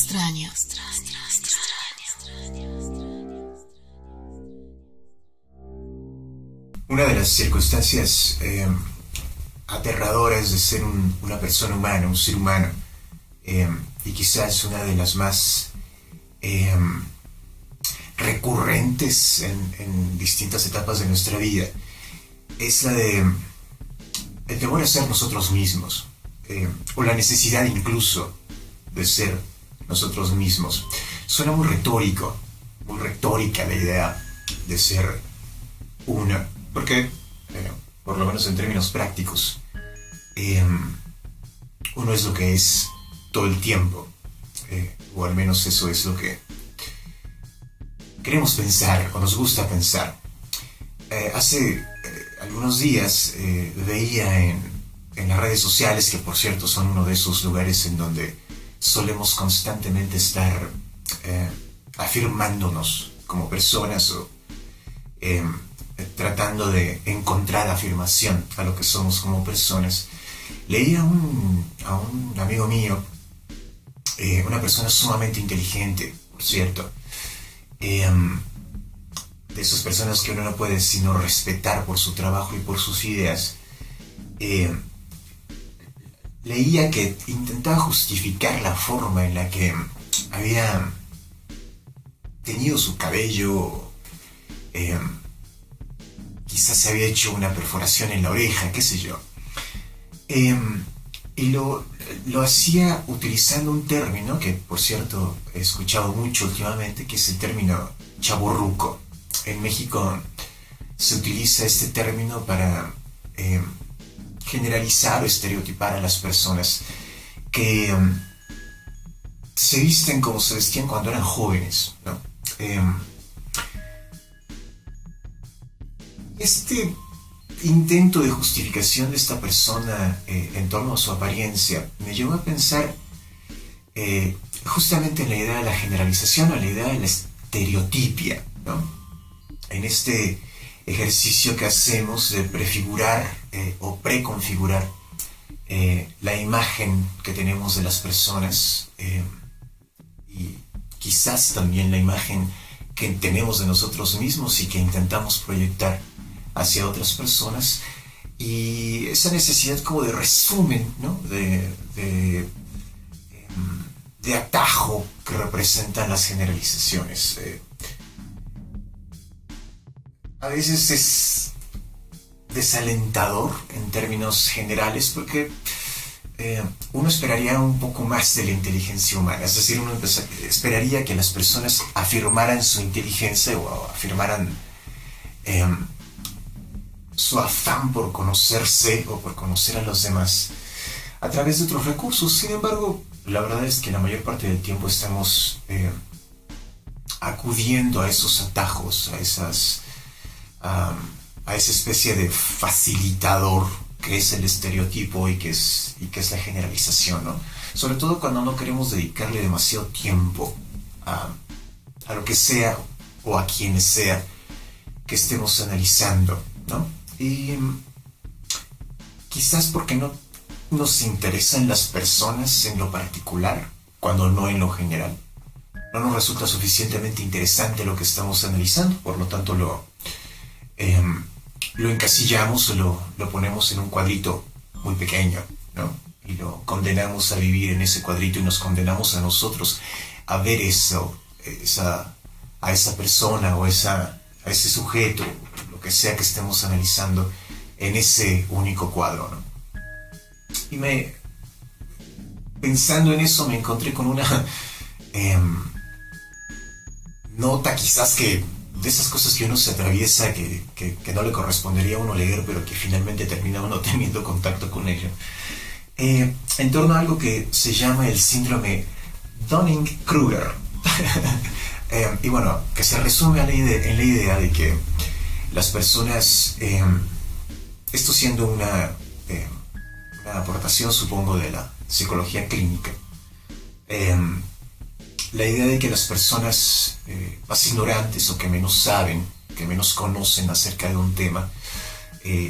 extraño. Una de las circunstancias aterradoras de ser una persona humana, un ser humano, y quizás una de las más recurrentes en distintas etapas de nuestra vida, es la de el temor a ser nosotros mismos, o la necesidad incluso de ser nosotros mismos. Suena muy retórico, muy retórica la idea de ser una, porque, por lo menos en términos prácticos, uno es lo que es todo el tiempo, o al menos eso es lo que queremos pensar o nos gusta pensar. Hace algunos días veía en las redes sociales, que por cierto son uno de esos lugares en donde solemos constantemente estar afirmándonos como personas o tratando de encontrar afirmación a lo que somos como personas. Leí a un amigo mío, una persona sumamente inteligente, por cierto, de esas personas que uno no puede sino respetar por su trabajo y por sus ideas. Leía que intentaba justificar la forma en la que había tenido su cabello, quizás se había hecho una perforación en la oreja, qué sé yo. Y lo hacía utilizando un término que, por cierto, he escuchado mucho últimamente, que es el término chavorruco. En México se utiliza este término para generalizar o estereotipar a las personas que se visten como se vestían cuando eran jóvenes, ¿no? Este intento de justificación de esta persona en torno a su apariencia me llevó a pensar justamente en la idea de la generalización o la idea de la estereotipia, ¿no? En este ejercicio que hacemos de prefigurar o preconfigurar la imagen que tenemos de las personas, y quizás también la imagen que tenemos de nosotros mismos y que intentamos proyectar hacia otras personas, y esa necesidad como de resumen, ¿no? de atajo que representan las generalizaciones. A veces es desalentador en términos generales porque uno esperaría un poco más de la inteligencia humana, es decir, uno esperaría que las personas afirmaran su inteligencia o afirmaran su afán por conocerse o por conocer a los demás a través de otros recursos. Sin embargo, la verdad es que la mayor parte del tiempo estamos acudiendo a esos atajos, a esa especie de facilitador que es el estereotipo y que es la generalización, ¿no? Sobre todo cuando no queremos dedicarle demasiado tiempo a lo que sea o a quienes sea que estemos analizando, ¿no? Y quizás porque no nos interesan las personas en lo particular, cuando no en lo general. No nos resulta suficientemente interesante lo que estamos analizando, por lo tanto lo encasillamos o lo ponemos en un cuadrito muy pequeño, ¿no? Y lo condenamos a vivir en ese cuadrito y nos condenamos a nosotros a ver a esa persona o a ese sujeto, lo que sea que estemos analizando, en ese único cuadro, ¿no? Y pensando en eso me encontré con una nota quizás que de esas cosas que uno se atraviesa que no le correspondería a uno leer, pero que finalmente termina uno teniendo contacto con ella, en torno a algo que se llama el síndrome Dunning-Kruger. Y bueno, que se resume en la idea de que las personas, esto siendo una aportación, supongo, de la psicología clínica, la idea de que las personas más ignorantes o que menos saben, que menos conocen acerca de un tema,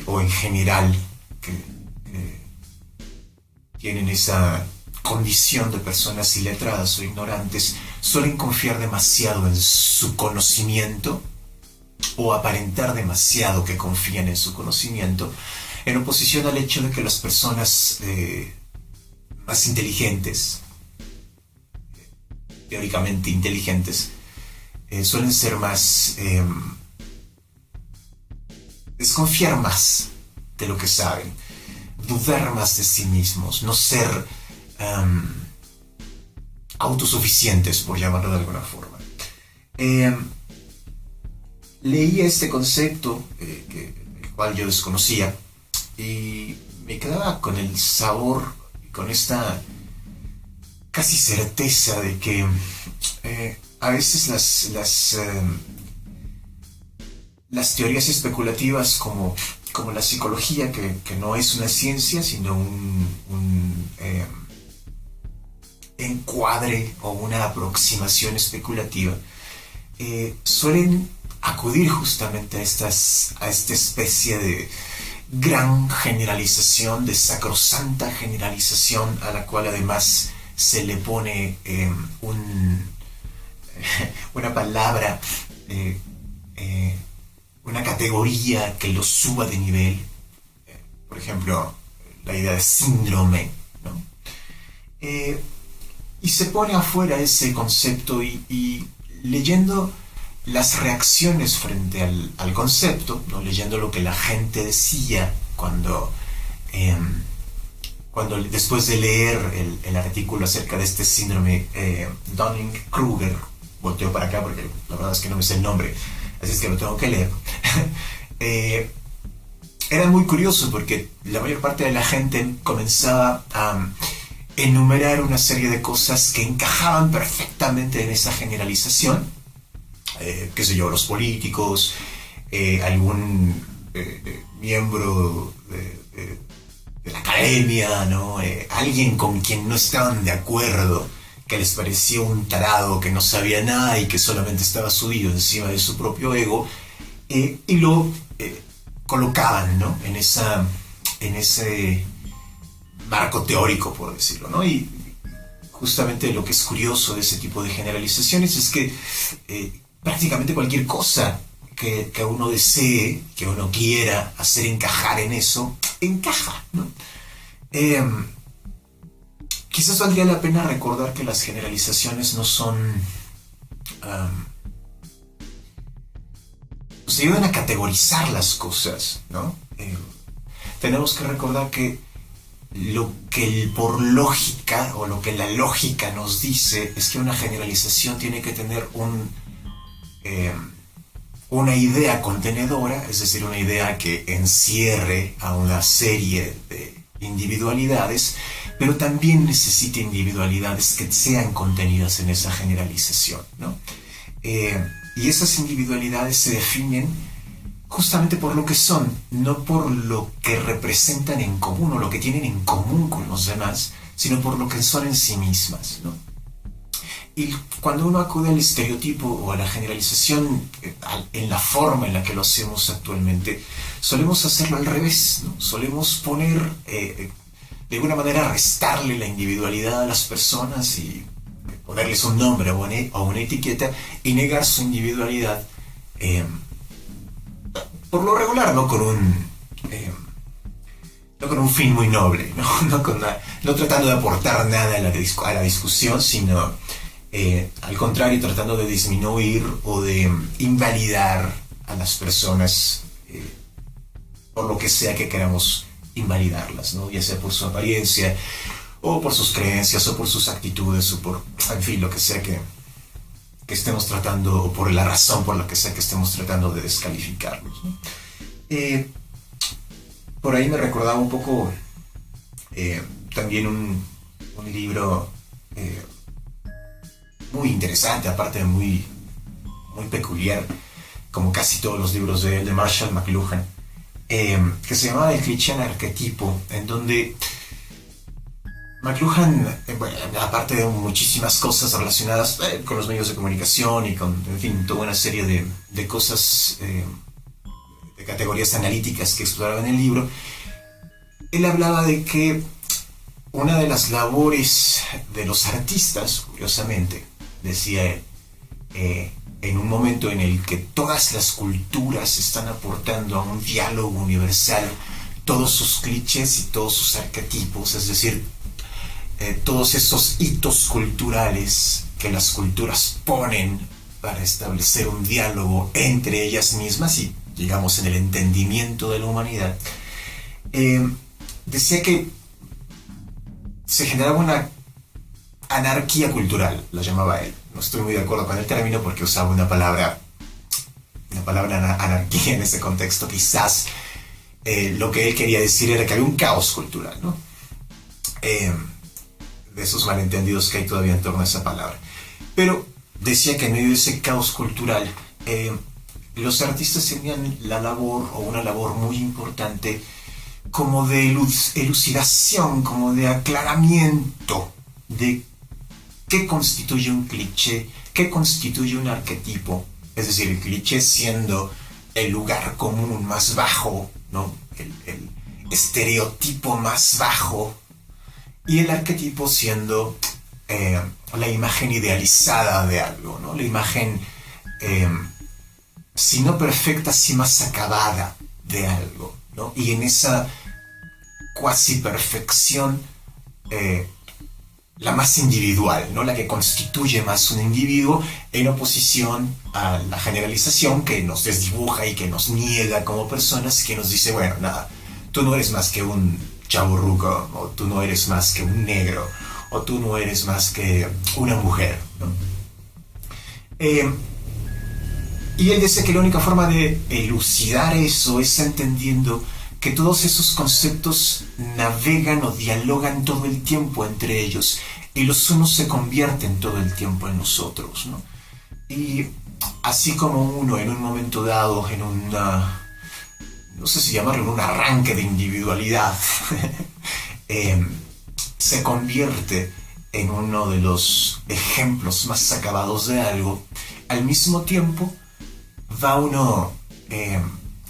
o en general que tienen esa condición de personas iletradas o ignorantes suelen confiar demasiado en su conocimiento o aparentar demasiado que confían en su conocimiento, en oposición al hecho de que las personas más inteligentes, teóricamente inteligentes, suelen ser más, desconfiar más de lo que saben, dudar más de sí mismos, no ser autosuficientes, por llamarlo de alguna forma. Leí este concepto, el cual yo desconocía, y me quedaba con el sabor, con esta casi certeza de que a veces las teorías especulativas como la psicología, que no es una ciencia, sino un encuadre o una aproximación especulativa, suelen acudir justamente a esta especie de gran generalización, de sacrosanta generalización, a la cual además se le pone una palabra, una categoría que lo suba de nivel. Por ejemplo, la idea de síndrome, ¿no? Y se pone afuera ese concepto y leyendo las reacciones frente al concepto, ¿no? Leyendo lo que la gente decía cuando después de leer el artículo acerca de este síndrome Dunning-Kruger, volteo para acá porque la verdad es que no me sé el nombre, así es que lo tengo que leer. Era muy curioso porque la mayor parte de la gente comenzaba a enumerar una serie de cosas que encajaban perfectamente en esa generalización. Qué sé yo, los políticos, algún miembro de la academia, ¿no? Alguien con quien no estaban de acuerdo, que les parecía un tarado que no sabía nada y que solamente estaba subido encima de su propio ego, y lo colocaban, ¿no? en ese marco teórico, por decirlo, ¿no? Y justamente lo que es curioso de ese tipo de generalizaciones es que prácticamente cualquier cosa que uno desee, que uno quiera hacer encajar en eso, encaja, ¿no? Quizás valdría la pena recordar que las generalizaciones no son... nos ayudan a categorizar las cosas, ¿no? Tenemos que recordar que lo que por lógica, o lo que la lógica nos dice, es que una generalización tiene que tener una idea contenedora, es decir, una idea que encierre a una serie de individualidades, pero también necesita individualidades que sean contenidas en esa generalización, ¿no? Y esas individualidades se definen justamente por lo que son, no por lo que representan en común o lo que tienen en común con los demás, sino por lo que son en sí mismas, ¿no? Y cuando uno acude al estereotipo o a la generalización en la forma en la que lo hacemos actualmente, solemos hacerlo al revés, ¿no? Solemos poner, de alguna manera, restarle la individualidad a las personas y ponerles un nombre o una etiqueta y negar su individualidad, por lo regular no con un fin muy noble, no tratando de aportar nada a la discusión, sino al contrario, tratando de disminuir o de invalidar a las personas por lo que sea que queramos invalidarlas, ¿no? Ya sea por su apariencia, o por sus creencias, o por sus actitudes, o por, en fin, lo que sea que estemos tratando, o por la razón por la que sea que estemos tratando de descalificarlos, ¿no? Por ahí me recordaba un poco también un libro muy interesante, aparte muy peculiar, como casi todos los libros de Marshall McLuhan, que se llamaba El cliché arquetipo, en donde McLuhan, bueno, aparte de muchísimas cosas relacionadas con los medios de comunicación y con, en fin, toda una serie de cosas, de categorías analíticas que exploraba en el libro, él hablaba de que una de las labores de los artistas, curiosamente, decía él, en un momento en el que todas las culturas están aportando a un diálogo universal todos sus clichés y todos sus arquetipos, es decir, todos esos hitos culturales que las culturas ponen para establecer un diálogo entre ellas mismas y, digamos, en el entendimiento de la humanidad, decía que se generaba una anarquía cultural, la llamaba él. No estoy muy de acuerdo con el término porque usaba una palabra anarquía en ese contexto. Quizás lo que él quería decir era que había un caos cultural, ¿no? De esos malentendidos que hay todavía en torno a esa palabra. Pero decía que en medio de ese caos cultural, los artistas tenían la labor, o una labor muy importante, como de elucidación, como de aclaramiento de qué constituye un cliché, qué constituye un arquetipo. Es decir, el cliché siendo el lugar común más bajo, ¿no? El estereotipo más bajo, y el arquetipo siendo la imagen idealizada de algo, ¿no? La imagen, si no perfecta, si más acabada de algo, ¿no? Y en esa cuasi perfección, la más individual, ¿no? La que constituye más un individuo, en oposición a la generalización que nos desdibuja y que nos niega como personas, que nos dice, bueno, nada, tú no eres más que un chavorruco, o tú no eres más que un negro, o tú no eres más que una mujer, ¿no? Y él dice que la única forma de elucidar eso es entendiendo que todos esos conceptos navegan o dialogan todo el tiempo entre ellos, y los unos se convierten todo el tiempo en los otros, ¿no? Y así como uno en un momento dado, en una, no sé si llamarlo, en un arranque de individualidad, se convierte en uno de los ejemplos más acabados de algo, al mismo tiempo va uno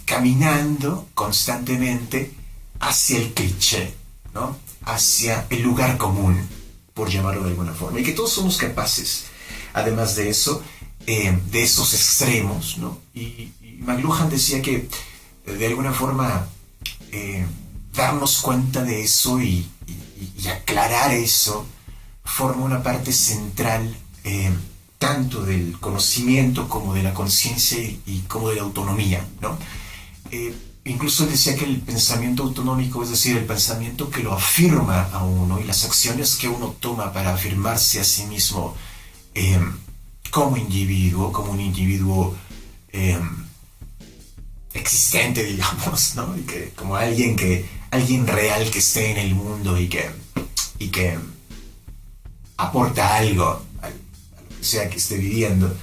caminando constantemente hacia el cliché, ¿no? Hacia el lugar común, por llamarlo de alguna forma, y que todos somos capaces, además de eso, de esos extremos, ¿no? Y McLuhan decía que de alguna forma darnos cuenta de eso y aclarar eso forma una parte central, tanto del conocimiento como de la conciencia y como de la autonomía, ¿no? Incluso decía que el pensamiento autonómico, es decir, el pensamiento que lo afirma a uno y las acciones que uno toma para afirmarse a sí mismo como un individuo existente, digamos, ¿no? Y que como alguien real que esté en el mundo y que aporta algo a lo que sea que esté viviendo,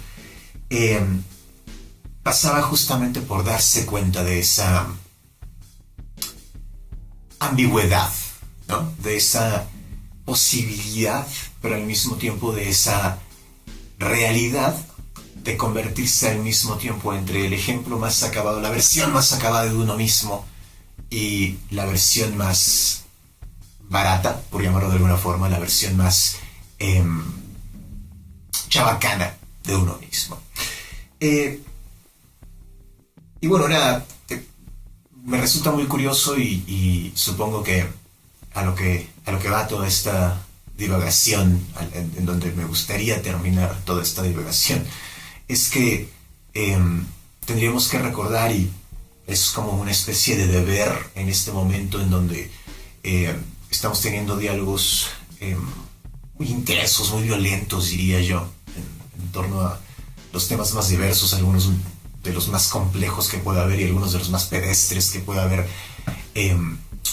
pasaba justamente por darse cuenta de esa ambigüedad, ¿no? De esa posibilidad, pero al mismo tiempo de esa realidad de convertirse al mismo tiempo entre el ejemplo más acabado, la versión más acabada de uno mismo, y la versión más barata, por llamarlo de alguna forma, la versión más chabacana de uno mismo. Y bueno, nada, me resulta muy curioso y supongo que a lo que va toda esta divagación, en donde me gustaría terminar toda esta divagación, es que tendríamos que recordar, y es como una especie de deber en este momento en donde estamos teniendo diálogos muy intensos, muy violentos, diría yo, en torno a los temas más diversos, algunos de los más complejos que pueda haber y algunos de los más pedestres que pueda haber.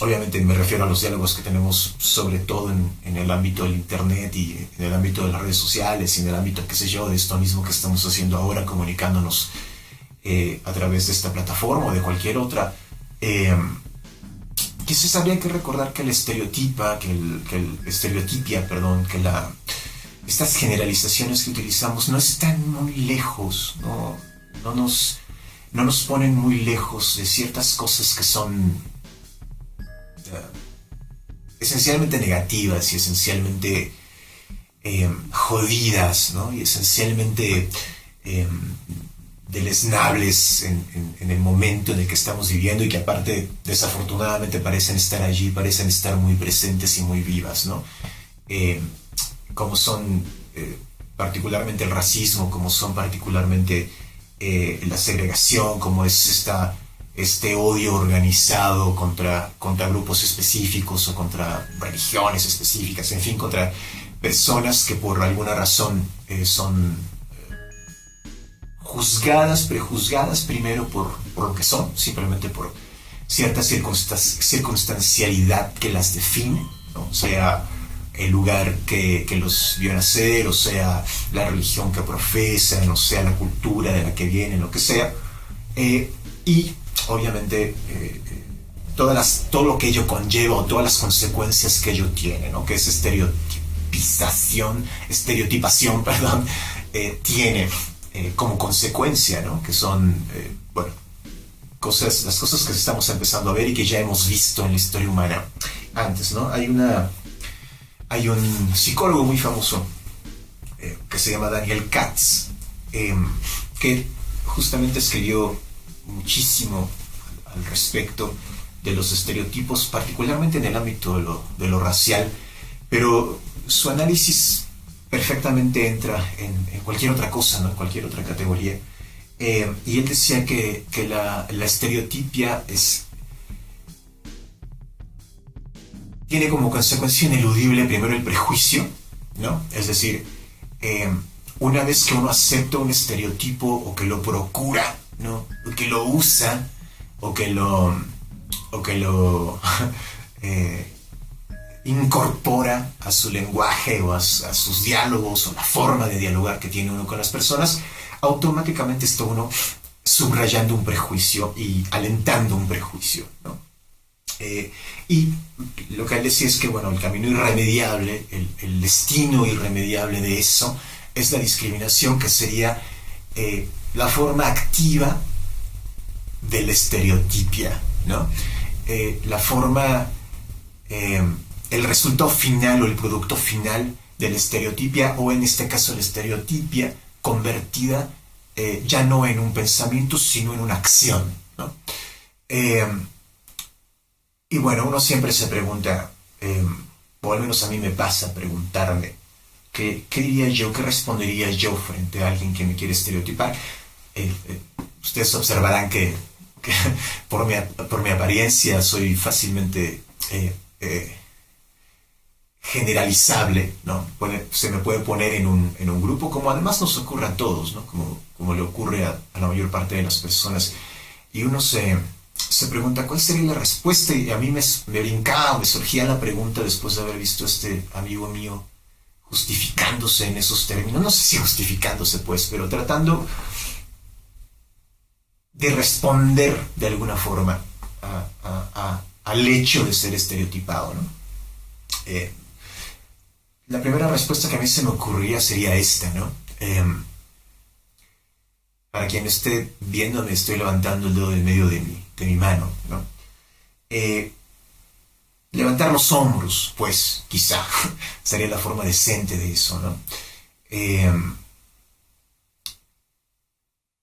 Obviamente me refiero a los diálogos que tenemos sobre todo en el ámbito del internet y en el ámbito de las redes sociales y en el ámbito, qué sé yo, de esto mismo que estamos haciendo ahora, comunicándonos a través de esta plataforma o de cualquier otra. Quizás habría que recordar que estas generalizaciones que utilizamos no están muy lejos, no nos ponen muy lejos de ciertas cosas que son esencialmente negativas y esencialmente jodidas, ¿no? Y esencialmente deleznables en el momento en el que estamos viviendo y que aparte desafortunadamente parecen estar allí, parecen estar muy presentes y muy vivas, ¿no? Como son particularmente el racismo, como son particularmente la segregación, como es este odio organizado contra grupos específicos o contra religiones específicas, en fin, contra personas que por alguna razón son prejuzgadas primero por lo que son, simplemente por cierta circunstancialidad que las define, ¿no? Sea el lugar que los vio nacer, o sea la religión que profesan, o sea la cultura de la que vienen, lo que sea, y obviamente todo lo que ello conlleva o todas las consecuencias que ello tiene, ¿no? Que esa estereotipación, perdón, tiene como consecuencia, ¿no? Que son, bueno, las cosas que estamos empezando a ver y que ya hemos visto en la historia humana antes, ¿no? Hay un psicólogo muy famoso que se llama Daniel Katz, que justamente escribió muchísimo al respecto de los estereotipos, particularmente en el ámbito de lo racial, pero su análisis perfectamente entra en cualquier otra cosa, ¿no? En cualquier otra categoría. Y él decía que la estereotipia tiene como consecuencia ineludible primero el prejuicio, ¿no? Es decir, una vez que uno acepta un estereotipo o que lo procura, ¿no? O que lo usa o que lo incorpora a su lenguaje o a sus diálogos o la forma de dialogar que tiene uno con las personas, automáticamente está uno subrayando un prejuicio y alentando un prejuicio, ¿no? Y lo que él decía es que, bueno, el camino irremediable, el destino irremediable de eso es la discriminación, que sería la forma activa de la estereotipia, ¿no? La forma, el resultado final o el producto final de la estereotipia, o en este caso la estereotipia convertida ya no en un pensamiento, sino en una acción, ¿no? Y bueno, uno siempre se pregunta, o al menos a mí me pasa preguntarme, ¿qué diría yo, qué respondería yo frente a alguien que me quiere estereotipar? Ustedes observarán que por mi apariencia soy fácilmente generalizable, ¿no? Se me puede poner en un grupo, como además nos ocurre a todos, ¿no? Como le ocurre a la mayor parte de las personas. Y uno se pregunta cuál sería la respuesta, y a mí me brincaba, me surgía la pregunta después de haber visto a este amigo mío justificándose en esos términos, no sé si justificándose pues, pero tratando de responder de alguna forma al hecho de ser estereotipado, ¿no? La primera respuesta que a mí se me ocurría sería esta, ¿no? Para quien esté viéndome, estoy levantando el dedo del medio de mi mano, ¿no? Levantar los hombros, pues, quizá, sería la forma decente de eso, ¿no?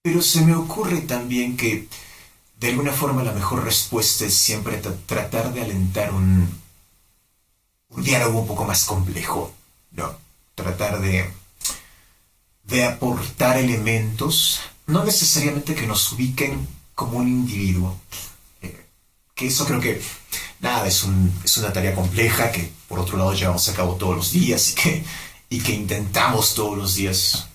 Pero se me ocurre también que, de alguna forma, la mejor respuesta es siempre tratar de alentar un diálogo un poco más complejo, ¿no? Tratar de aportar elementos, no necesariamente que nos ubiquen como un individuo, que eso creo que, nada, es una tarea compleja que, por otro lado, llevamos a cabo todos los días y que intentamos todos los días,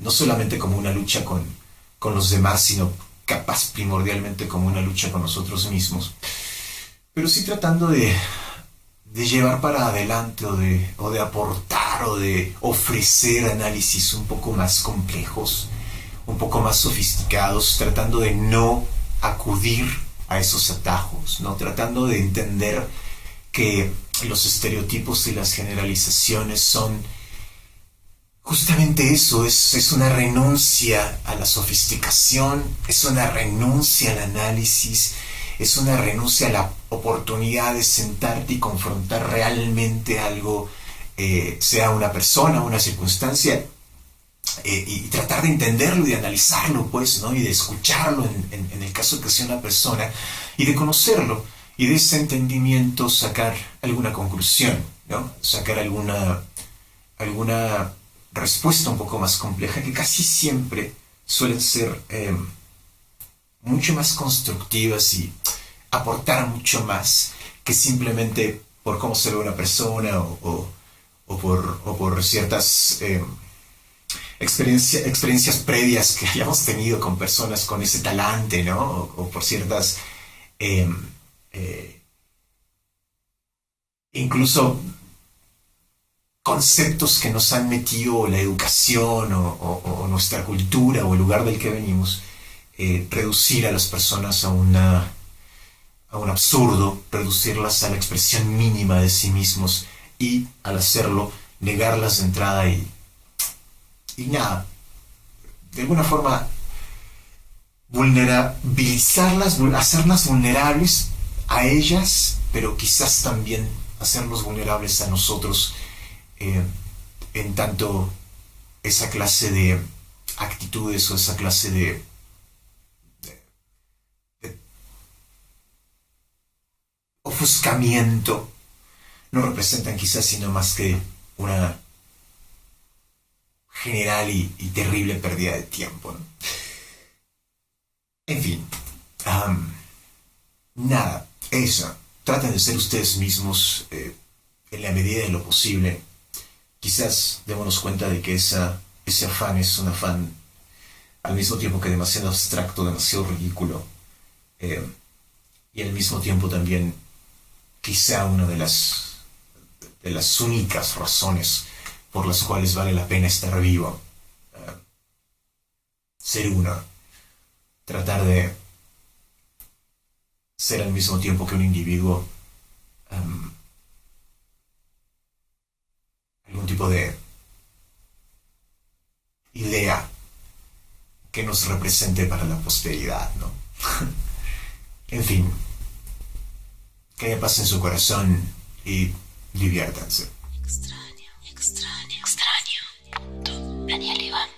no solamente como una lucha con los demás, sino capaz primordialmente como una lucha con nosotros mismos, pero sí tratando de llevar para adelante o de aportar o de ofrecer análisis un poco más complejos, un poco más sofisticados, tratando de no acudir a esos atajos, ¿no? Tratando de entender que los estereotipos y las generalizaciones son justamente eso, es una renuncia a la sofisticación, es una renuncia al análisis, es una renuncia a la oportunidad de sentarte y confrontar realmente algo, sea una persona, una circunstancia, y tratar de entenderlo y de analizarlo, pues, ¿no? Y de escucharlo en el caso que sea una persona, y de conocerlo, y de ese entendimiento sacar alguna conclusión, ¿no? Sacar alguna respuesta un poco más compleja, que casi siempre suelen ser mucho más constructivas y aportar mucho más que simplemente por cómo se ve una persona o por ciertas experiencias previas que hayamos tenido con personas con ese talante, ¿no? O por ciertas eh, eh, incluso conceptos que nos han metido la educación o nuestra cultura o el lugar del que venimos, reducir a las personas a un absurdo, reducirlas a la expresión mínima de sí mismos y al hacerlo negarlas de entrada y nada, de alguna forma vulnerabilizarlas, hacerlas vulnerables a ellas, pero quizás también hacerlos vulnerables a nosotros, en tanto esa clase de actitudes o esa clase de ofuscamiento no representan quizás sino más que una general y terrible pérdida de tiempo, ¿no? En fin, nada, eso. Traten de ser ustedes mismos, en la medida de lo posible. Quizás démonos cuenta de que ese afán es un afán al mismo tiempo que demasiado abstracto, demasiado ridículo, y al mismo tiempo también quizá una de las únicas razones por las cuales vale la pena estar vivo. Ser uno, tratar de ser al mismo tiempo que un individuo, algún tipo de idea que nos represente para la posteridad, ¿no? En fin, que haya paz en su corazón y diviértanse. Extraño, extraño, extraño. Daniel Iván.